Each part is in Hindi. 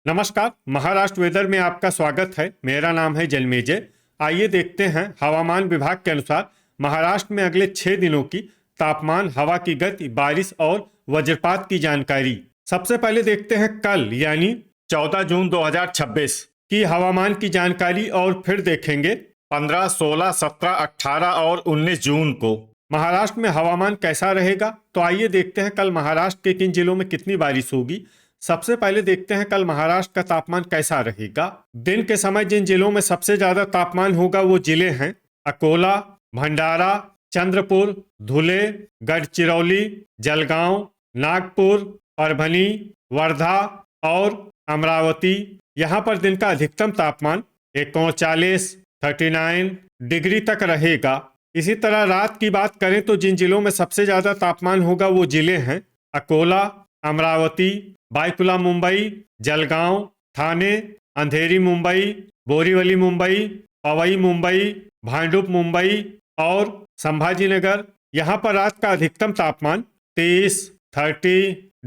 नमस्कार। महाराष्ट्र वेदर में आपका स्वागत है। मेरा नाम है जलमेजय। आइए देखते हैं हवामान विभाग के अनुसार महाराष्ट्र में अगले 6 दिनों की तापमान, हवा की गति, बारिश और वज्रपात की जानकारी। सबसे पहले देखते हैं कल यानी 14 जून 2026 की हवामान की जानकारी और फिर देखेंगे 15, 16, 17, 18 और 19 जून को महाराष्ट्र में हवामान कैसा रहेगा। तो आइए देखते हैं कल महाराष्ट्र के किन जिलों में कितनी बारिश होगी। सबसे पहले देखते हैं कल महाराष्ट्र का तापमान कैसा रहेगा। दिन के समय जिन जिलों में सबसे ज्यादा तापमान होगा वो जिले हैं अकोला, भंडारा, चंद्रपुर, धुले, गढ़चिरौली, जलगांव, नागपुर, परभनी, वर्धा और अमरावती। यहाँ पर दिन का अधिकतम तापमान 39, 39 डिग्री तक रहेगा। इसी तरह रात की बात करें तो जिन जिलों में सबसे ज्यादा तापमान होगा वो जिले हैं अकोला, अमरावती, बायकुला मुंबई, जलगांव, ठाणे, अंधेरी मुंबई, बोरीवली मुंबई, पवई मुंबई, भांडुप मुंबई और संभाजीनगर। यहाँ पर रात का अधिकतम तापमान 30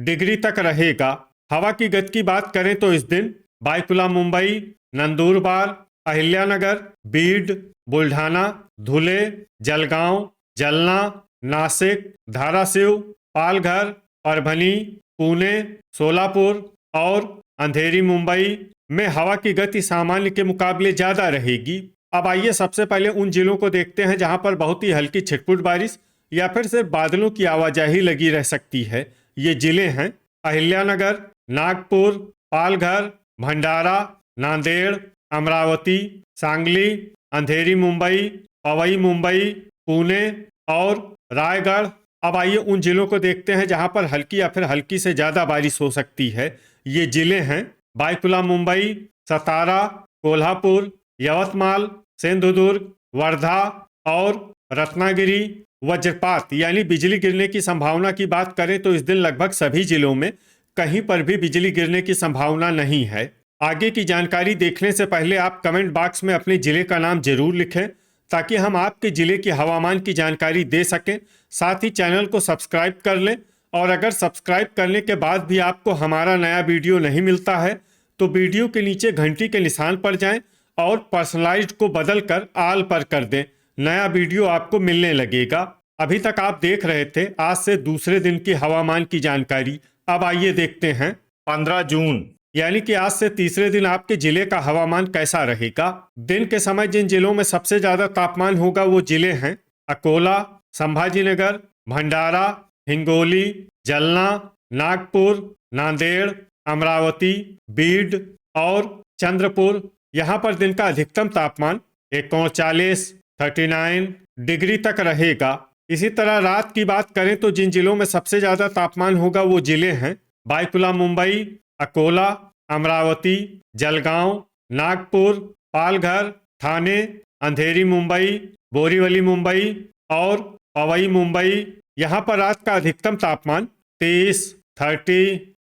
डिग्री तक रहेगा। हवा की गति की बात करें तो इस दिन बायकुला मुंबई, नंदुरबार, अहिल्यानगर, बीड, बुल्ढाना, धुले, जलगांव, जलना, नासिक, धाराशिव, पालघर, परभनी, पुणे, सोलापुर और अंधेरी मुंबई में हवा की गति सामान्य के मुकाबले ज्यादा रहेगी। अब आइए सबसे पहले उन जिलों को देखते हैं जहां पर बहुत ही हल्की छिटपुट बारिश या फिर सिर्फ बादलों की आवाजाही लगी रह सकती है। ये जिले हैं अहिल्यानगर, नागपुर, पालघर, भंडारा, नांदेड़, अमरावती, सांगली, अंधेरी मुंबई, पवई मुंबई, पुणे और रायगढ़। अब आइए उन जिलों को देखते हैं जहां पर हल्की या फिर हल्की से ज्यादा बारिश हो सकती है। ये जिले हैं बायकुला मुंबई, सतारा, कोल्हापुर, यवतमाल, सिंधुदुर्ग, वर्धा और रत्नागिरी। वज्रपात यानी बिजली गिरने की संभावना की बात करें तो इस दिन लगभग सभी जिलों में कहीं पर भी बिजली गिरने की संभावना नहीं है। आगे की जानकारी देखने से पहले आप कमेंट बॉक्स में अपने जिले का नाम जरूर लिखें ताकि हम आपके जिले की हवामान की जानकारी दे सकें। साथ ही चैनल को सब्सक्राइब कर लें और अगर सब्सक्राइब करने के बाद भी आपको हमारा नया वीडियो नहीं मिलता है तो वीडियो के नीचे घंटी के निशान पर जाएं और पर्सनलाइज्ड को बदलकर ऑल पर कर दें। नया वीडियो आपको मिलने लगेगा। अभी तक आप देख रहे थे आज से दूसरे दिन की हवामान की जानकारी। अब आइए देखते हैं 15 जून यानी कि आज से तीसरे दिन आपके जिले का हवामान कैसा रहेगा। दिन के समय जिन जिलों में सबसे ज्यादा तापमान होगा वो जिले हैं अकोला, संभाजीनगर, भंडारा, हिंगोली, जलना, नागपुर, नांदेड़, अमरावती, बीड और चंद्रपुर। यहाँ पर दिन का अधिकतम तापमान 39 डिग्री तक रहेगा। इसी तरह रात की बात करें तो जिन जिलों में सबसे ज्यादा तापमान होगा वो जिले हैं बायकुला मुंबई, अकोला, अमरावती, जलगांव, नागपुर, पालघर, ठाणे, अंधेरी मुंबई, बोरीवली मुंबई और पवई मुंबई। यहाँ पर रात का अधिकतम तापमान 30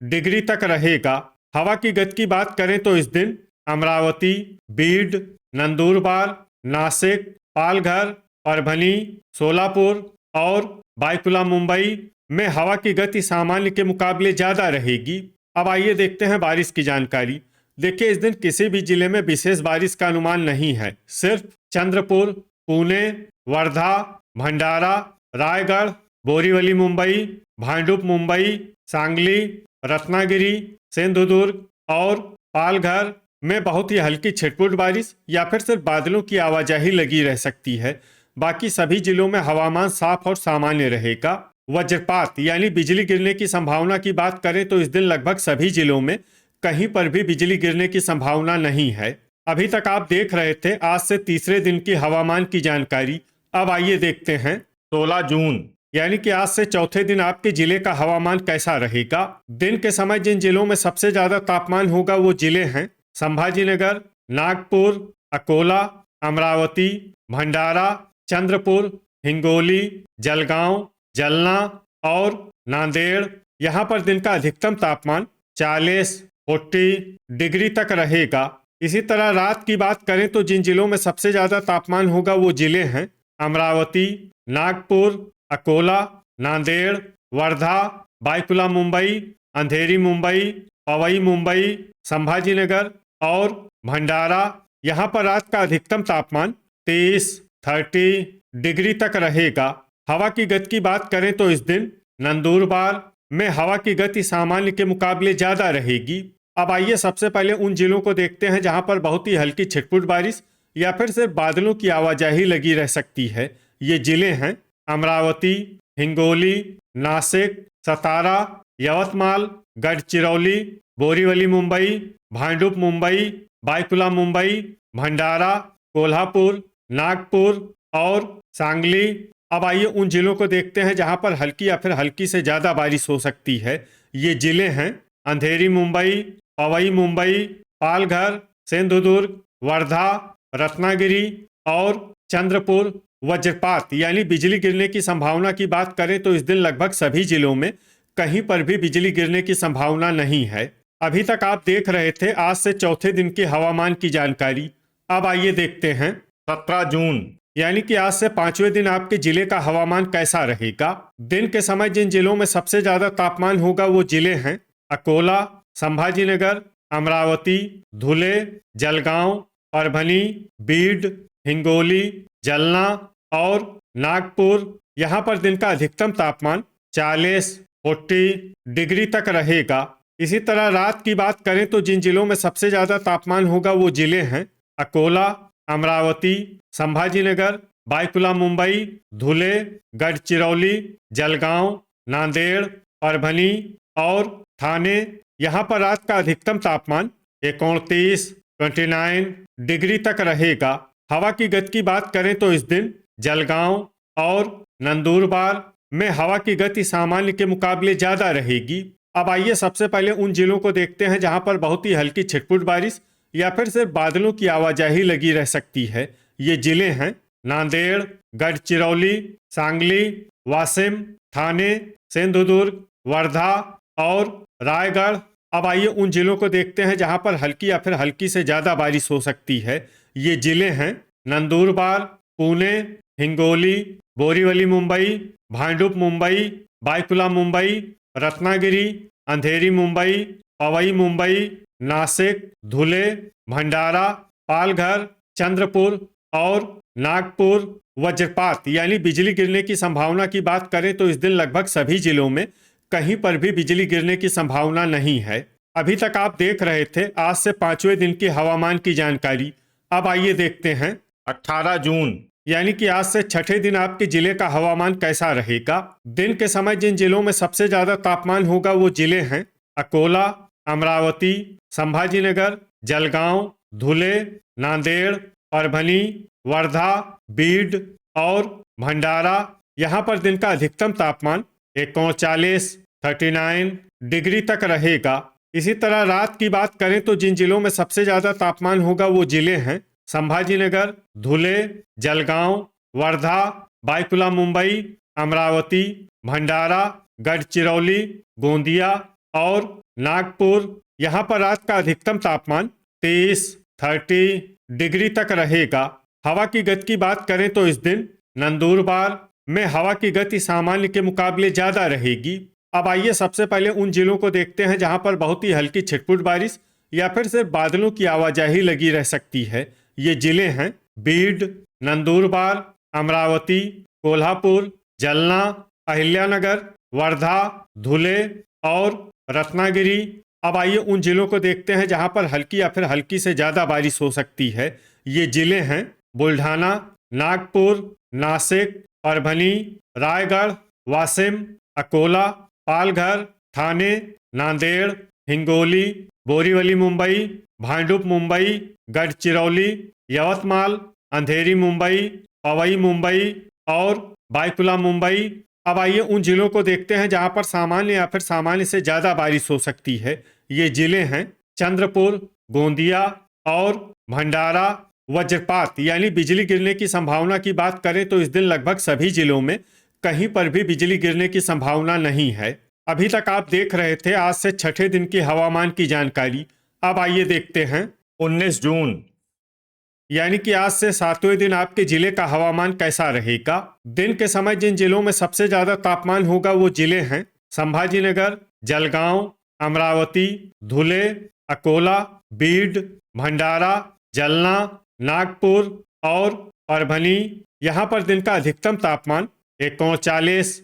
डिग्री तक रहेगा। हवा की गति की बात करें तो इस दिन अमरावती, बीड, नंदुरबार, नासिक, पालघर, परभनी, सोलापुर और बायकुला मुंबई में हवा की गति सामान्य के मुकाबले ज्यादा रहेगी। अब आइए देखते हैं बारिश की जानकारी। देखिए इस दिन किसी भी जिले में विशेष बारिश का अनुमान नहीं है। सिर्फ चंद्रपुर, पुणे, वर्धा, भंडारा, रायगढ़, बोरीवली मुंबई, भांडुप मुंबई, सांगली, रत्नागिरी, सिंधुदुर्ग और पालघर में बहुत ही हल्की छिटपुट बारिश या फिर सिर्फ बादलों की आवाजाही लगी रह सकती है। बाकी सभी जिलों में हवामान साफ और सामान्य रहेगा। वज्रपात यानी बिजली गिरने की संभावना की बात करें तो इस दिन लगभग सभी जिलों में कहीं पर भी बिजली गिरने की संभावना नहीं है। अभी तक आप देख रहे थे आज से तीसरे दिन की हवामान की जानकारी। अब आइए देखते हैं 16 जून यानी कि आज से चौथे दिन आपके जिले का हवामान कैसा रहेगा। दिन के समय जिन जिलों में सबसे ज्यादा तापमान होगा वो जिले हैं संभाजीनगर, नागपुर, अकोला, अमरावती, भंडारा, चंद्रपुर, हिंगोली, जलगांव, जलना और नांदेड़। यहाँ पर दिन का अधिकतम तापमान 40 डिग्री तक रहेगा। इसी तरह रात की बात करें तो जिन जिलों में सबसे ज्यादा तापमान होगा वो जिले हैं अमरावती, नागपुर, अकोला, नांदेड़, वर्धा, बायकुला मुंबई, अंधेरी मुंबई पवई मुंबई, संभाजीनगर और भंडारा। यहाँ पर रात का अधिकतम तापमान 30 डिग्री तक रहेगा। हवा की गति की बात करें तो इस दिन नंदुरबार में हवा की गति सामान्य के मुकाबले ज्यादा रहेगी। अब आइए सबसे पहले उन जिलों को देखते हैं जहां पर बहुत ही हल्की छिटपुट बारिश या फिर सिर्फ बादलों की आवाजाही लगी रह सकती है। ये जिले हैं अमरावती, हिंगोली, नासिक, सतारा, यवतमाल, गढ़चिरौली, बोरीवली मुंबई, भांडुप मुंबई, बायकुला मुंबई, भंडारा, कोल्हापुर, नागपुर और सांगली। अब आइए उन जिलों को देखते हैं जहां पर हल्की या फिर हल्की से ज्यादा बारिश हो सकती है। ये जिले हैं अंधेरी मुंबई, पवई मुंबई, पालघर, सिंधुदुर्ग, वर्धा, रत्नागिरी और चंद्रपुर। वज्रपात यानी बिजली गिरने की संभावना की बात करें तो इस दिन लगभग सभी जिलों में कहीं पर भी बिजली गिरने की संभावना नहीं है। अभी तक आप देख रहे थे आज से चौथे दिन के हवामान की जानकारी। अब आइए देखते हैं 17 जून यानी कि आज से 5वें दिन आपके जिले का हवामान कैसा रहेगा। दिन के समय जिन जिलों में सबसे ज्यादा तापमान होगा वो जिले हैं अकोला, संभाजीनगर, अमरावती, धुले, जलगांव, परभनी, बीड, हिंगोली, जलना और नागपुर। यहाँ पर दिन का अधिकतम तापमान 40 डिग्री तक रहेगा। इसी तरह रात की बात करें तो जिन जिलों में सबसे ज्यादा तापमान होगा वो जिले हैं अकोला, अमरावती, संभाजीनगर, बायकुला मुंबई, धुले, गढ़चिरौली, जलगांव, नांदेड़, परभनी और थाने। यहाँ पर रात का अधिकतम तापमान 29 डिग्री तक रहेगा। हवा की गति की बात करें तो इस दिन जलगांव और नंदुरबार में हवा की गति सामान्य के मुकाबले ज्यादा रहेगी। अब आइए सबसे पहले उन जिलों को देखते हैं जहां पर बहुत ही हल्की छिटपुट बारिश या फिर सिर्फ बादलों की आवाजाही लगी रह सकती है। ये जिले हैं नांदेड़, गढ़चिरौली, सांगली, वाशिम, थाने, सिंधुदुर्ग, वर्धा और रायगढ़। अब आइए उन जिलों को देखते हैं जहां पर हल्की या फिर हल्की से ज्यादा बारिश हो सकती है। ये जिले हैं नंदुरबार, पुणे, हिंगोली, बोरीवली मुंबई, भांडुप मुंबई, बायकुला मुंबई, रत्नागिरी, अंधेरी मुंबई, पवई मुंबई, नासिक, धुले, भंडारा, पालघर, चंद्रपुर और नागपुर। वज्रपात यानी बिजली गिरने की संभावना की बात करें तो इस दिन लगभग सभी जिलों में कहीं पर भी बिजली गिरने की संभावना नहीं है। अभी तक आप देख रहे थे आज से 5वें दिन की हवामान की जानकारी। अब आइए देखते हैं 18 जून यानी कि आज से छठे दिन आपके जिले का हवामान कैसा रहेगा। दिन के समय जिन जिलों में सबसे ज्यादा तापमान होगा वो जिले हैं अकोला, अमरावती, संभाजीनगर, जलगांव, धुले, नांदेड़, परभनी, वर्धा, बीड और भंडारा। यहाँ पर दिन का अधिकतम तापमान 39 डिग्री तक रहेगा। इसी तरह रात की बात करें तो जिन जिलों में सबसे ज्यादा तापमान होगा वो जिले हैं संभाजीनगर, धुले, जलगांव, वर्धा, बायकुला मुंबई, अमरावती, भंडारा, गढ़चिरौली, गोंदिया और नागपुर। यहाँ पर रात का अधिकतम तापमान 30 डिग्री तक रहेगा। हवा की गति की बात करें तो इस दिन नंदुरबार में हवा की गति सामान्य के मुकाबले ज्यादा रहेगी। अब आइए सबसे पहले उन जिलों को देखते हैं जहां पर बहुत ही हल्की छिटपुट बारिश या फिर सिर्फ बादलों की आवाजाही लगी रह सकती है। ये जिले हैं बीड, नंदुरबार, अमरावती, कोल्हापुर, जलना, अहिल्यानगर, वर्धा, धुले और रत्नागिरी। अब आइए उन जिलों को देखते हैं जहां पर हल्की या फिर हल्की से ज्यादा बारिश हो सकती है। ये जिले हैं बुल्ढाना, नागपुर, नासिक, परभनी, रायगढ़, वाशिम, अकोला, पालघर, थाने, नांदेड़, हिंगोली, बोरीवली मुंबई, भांडुप मुंबई, गढ़चिरौली, यवतमाल, अंधेरी मुंबई, पवई मुंबई और बायकुला मुंबई। अब आइए उन जिलों को देखते हैं जहां पर सामान्य या फिर सामान्य से ज्यादा बारिश हो सकती है। ये जिले हैं चंद्रपुर, गोंदिया और भंडारा। वज्रपात यानी बिजली गिरने की संभावना की बात करें तो इस दिन लगभग सभी जिलों में कहीं पर भी बिजली गिरने की संभावना नहीं है। अभी तक आप देख रहे थे आज से छठे दिन की हवामान की जानकारी। अब आइए देखते हैं 19 जून यानी कि आज से 7वें दिन आपके जिले का हवामान कैसा रहेगा। दिन के समय जिन जिलों में सबसे ज्यादा तापमान होगा वो जिले हैं संभाजीनगर, जलगांव, अमरावती, धुले, अकोला, बीड, भंडारा, जलना, नागपुर और परभनी। यहाँ पर दिन का अधिकतम तापमान 39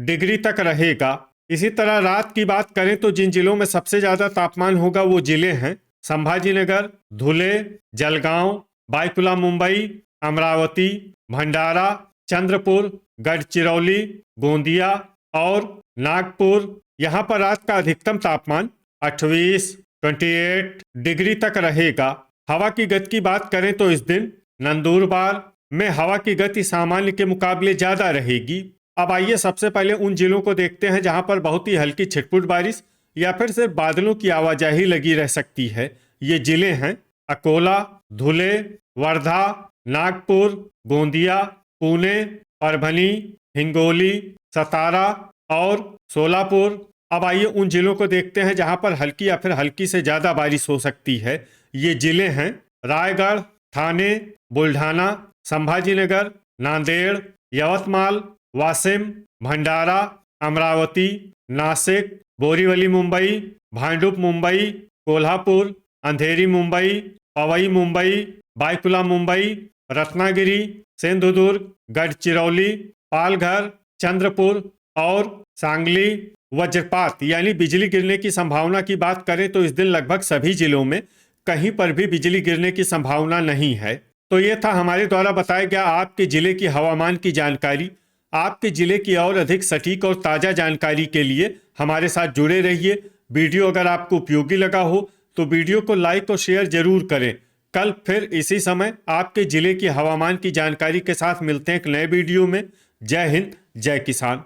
डिग्री तक रहेगा। इसी तरह रात की बात करें तो जिन जिलों में सबसे ज्यादा तापमान होगा वो जिले हैं संभाजीनगर, धुले, जलगांव, बायकुला मुंबई, अमरावती, भंडारा, चंद्रपुर, गढ़चिरौली, गोंदिया और नागपुर। यहाँ पर रात का अधिकतम तापमान 28 डिग्री तक रहेगा। हवा की गति की बात करें तो इस दिन नंदुरबार में हवा की गति सामान्य के मुकाबले ज्यादा रहेगी। अब आइए सबसे पहले उन जिलों को देखते हैं जहां पर बहुत ही हल्की छिटपुट बारिश या फिर सिर्फ बादलों की आवाजाही लगी रह सकती है। ये जिले हैं अकोला, धुले, वर्धा, नागपुर, गोंदिया, पुणे, परभनी, हिंगोली, सतारा और सोलापुर। अब आइए उन जिलों को देखते हैं जहां पर हल्की या फिर हल्की से ज्यादा बारिश हो सकती है। ये जिले हैं रायगढ़, ठाणे, बुल्ढाना, संभाजीनगर, नांदेड़, यवतमाल, वाशिम, भंडारा, अमरावती, नासिक, बोरीवली मुंबई, भांडुप मुंबई, कोल्हापुर, अंधेरी मुंबई, पवई मुंबई, बायकुला मुंबई, रत्नागिरी, सिंधुदुर्ग, गढ़चिरौली, पालघर, चंद्रपुर और सांगली। वज्रपात यानी बिजली गिरने की संभावना की बात करें तो इस दिन लगभग सभी जिलों में कहीं पर भी बिजली गिरने की संभावना नहीं है। तो ये था हमारे द्वारा बताया गया आपके जिले की हवामान की जानकारी। आपके जिले की और अधिक सटीक और ताज़ा जानकारी के लिए हमारे साथ जुड़े रहिए। वीडियो अगर आपको उपयोगी लगा हो तो वीडियो को लाइक और शेयर जरूर करें। कल फिर इसी समय आपके जिले की हवामान की जानकारी के साथ मिलते हैं एक नए वीडियो में। जय हिंद, जय किसान।